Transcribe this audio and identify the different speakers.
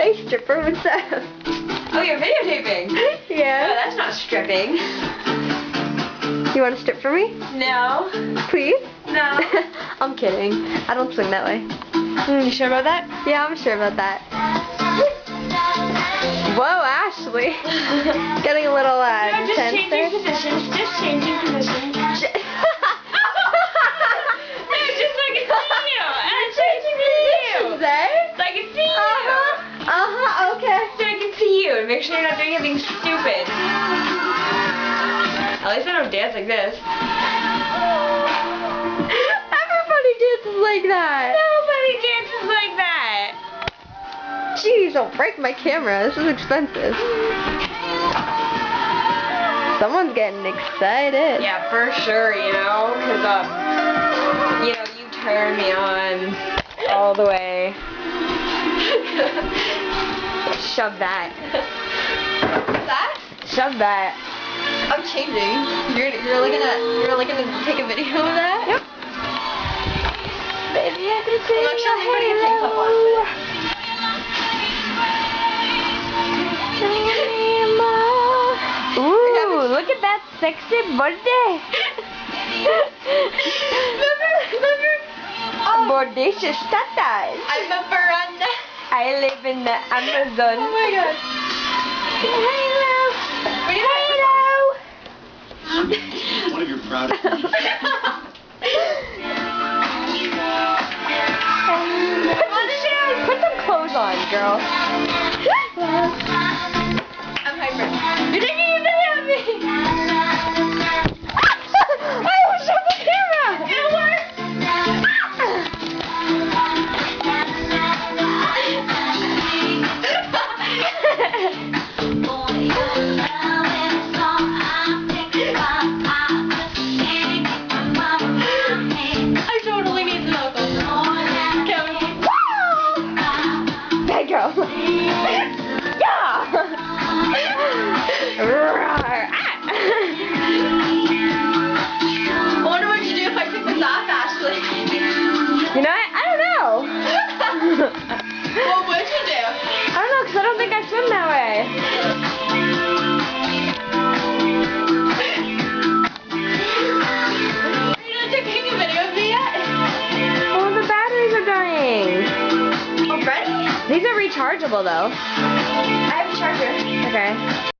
Speaker 1: Hey stripper, what's up?
Speaker 2: Oh, you're videotaping?
Speaker 1: Yeah.
Speaker 2: Oh, that's not stripping.
Speaker 1: You want to strip for me?
Speaker 2: No.
Speaker 1: Please?
Speaker 2: No.
Speaker 1: I'm kidding. I don't swing that way.
Speaker 2: You sure about that?
Speaker 1: Yeah, I'm sure about that. Whoa, Ashley. Getting a little
Speaker 2: No, just
Speaker 1: intense there.
Speaker 2: changing positions. Just changing positions. No, just so I can see you. And so I can see you.
Speaker 1: There?
Speaker 2: So I can see you.
Speaker 1: Okay.
Speaker 2: So I can see you and make sure you're not doing anything stupid. At least I don't dance like this.
Speaker 1: Everybody dances like that.
Speaker 2: Nobody dances like that.
Speaker 1: Jeez, don't break my camera. This is expensive. Someone's getting excited.
Speaker 2: Yeah, for sure, you know, because, you know, you turn me on all the way. Shove that.
Speaker 1: That?
Speaker 2: Shove that.
Speaker 1: I'm changing. You're like gonna take a video of that?
Speaker 2: Yep. Baby, I can see
Speaker 1: I'm actually putting a tank top on.
Speaker 2: Ooh, look at that sexy body. Bodacious tatas.
Speaker 1: I'm a veranda.
Speaker 2: I live in the Amazon.
Speaker 1: Oh my god.
Speaker 2: Hello.
Speaker 3: One of your proudest features.
Speaker 2: Put some clothes on, girl.
Speaker 1: I'm hyper.
Speaker 2: You're taking a video of me. I will show the camera. It worked.
Speaker 1: I totally need some alcohol.
Speaker 2: Bad girl. Yeah.
Speaker 1: I wonder what you do if I took this off, Ashley.
Speaker 2: You know what? I don't know.
Speaker 1: What would you do?
Speaker 2: I don't know, because I don't think I swim that way.
Speaker 1: Are you not taking a video of me yet?
Speaker 2: Oh, the batteries are dying.
Speaker 1: Already?
Speaker 2: These are rechargeable, though.
Speaker 1: I have a charger.
Speaker 2: Okay.